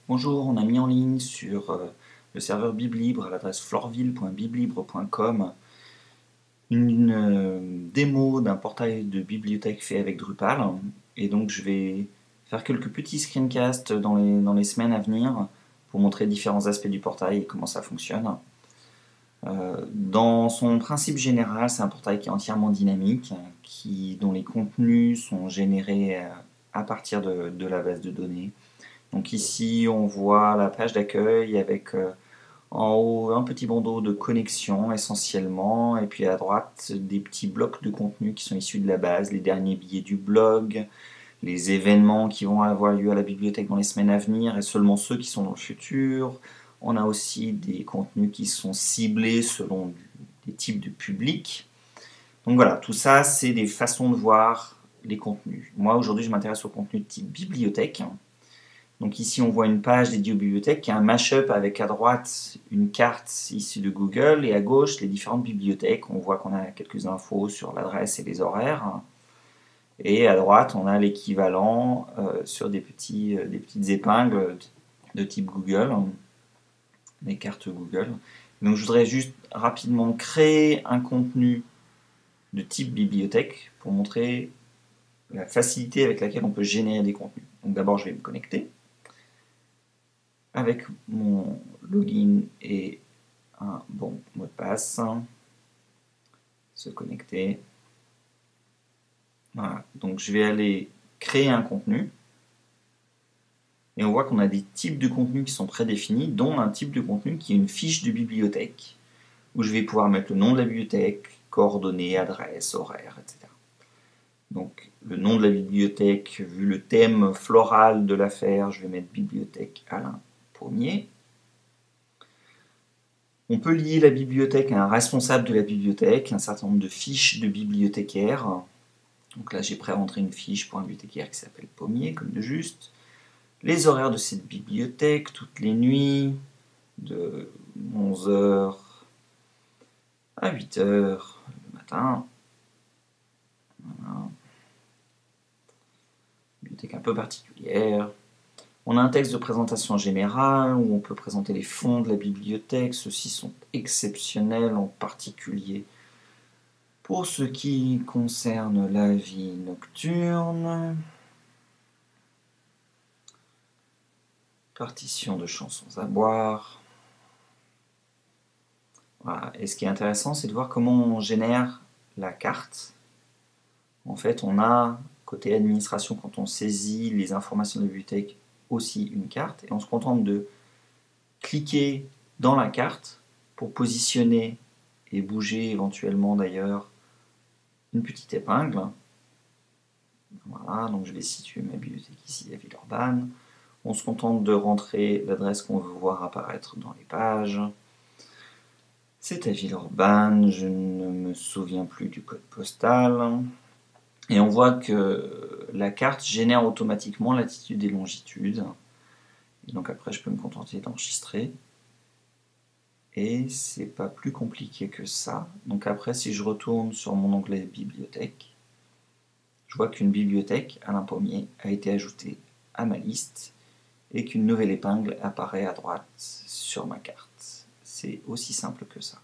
Bonjour, on a mis en ligne sur le serveur Biblibre à l'adresse florville.biblibre.com une démo d'un portail de bibliothèque fait avec Drupal. Et donc je vais faire quelques petits screencasts dans les semaines à venir pour montrer différents aspects du portail et comment ça fonctionne. Dans son principe général, c'est un portail qui est entièrement dynamique, dont les contenus sont générés à partir de la base de données. Donc ici, on voit la page d'accueil avec en haut un petit bandeau de connexion essentiellement, et puis à droite des petits blocs de contenu qui sont issus de la base, les derniers billets du blog, les événements qui vont avoir lieu à la bibliothèque dans les semaines à venir, et seulement ceux qui sont dans le futur. On a aussi des contenus qui sont ciblés selon des types de publics. Donc voilà, tout ça, c'est des façons de voir les contenus. Moi, aujourd'hui, je m'intéresse au contenu de type bibliothèque. Donc ici, on voit une page dédiée aux bibliothèques qui a un mashup avec à droite une carte issue de Google et à gauche les différentes bibliothèques. On voit qu'on a quelques infos sur l'adresse et les horaires. Et à droite, on a l'équivalent sur des petites épingles de type Google, des cartes Google. Donc je voudrais juste rapidement créer un contenu de type bibliothèque pour montrer la facilité avec laquelle on peut générer des contenus. Donc d'abord, je vais me connecter avec mon login et un bon mot de passe. Se connecter. Voilà. Donc je vais aller créer un contenu. Et on voit qu'on a des types de contenus qui sont prédéfinis, dont un type de contenu qui est une fiche de bibliothèque, où je vais pouvoir mettre le nom de la bibliothèque, coordonnées, adresse, horaire, etc. Donc le nom de la bibliothèque, vu le thème floral de l'affaire, je vais mettre bibliothèque Alain Pommier. On peut lier la bibliothèque à un responsable de la bibliothèque, un certain nombre de fiches de bibliothécaires. Donc là, j'ai pré-rentré une fiche pour un bibliothécaire qui s'appelle Pommier, comme de juste. Les horaires de cette bibliothèque, toutes les nuits, de 11h à 8h le matin. Voilà. Bibliothèque un peu particulière. On a un texte de présentation générale où on peut présenter les fonds de la bibliothèque. Ceux-ci sont exceptionnels, en particulier pour ce qui concerne la vie nocturne. Partition de chansons à boire. Voilà. Et ce qui est intéressant, c'est de voir comment on génère la carte. En fait, on a, côté administration, quand on saisit les informations de la bibliothèque, aussi une carte. Et on se contente de cliquer dans la carte pour positionner et bouger éventuellement d'ailleurs une petite épingle. Voilà, donc je vais situer ma bibliothèque ici à Villeurbanne. On se contente de rentrer l'adresse qu'on veut voir apparaître dans les pages. C'est à Villeurbanne, je ne me souviens plus du code postal. Et on voit que la carte génère automatiquement latitude et longitude. Et donc après, je peux me contenter d'enregistrer. Et c'est pas plus compliqué que ça. Donc après, si je retourne sur mon onglet bibliothèque, je vois qu'une bibliothèque, Alain Pommier, a été ajoutée à ma liste et qu'une nouvelle épingle apparaît à droite sur ma carte. C'est aussi simple que ça.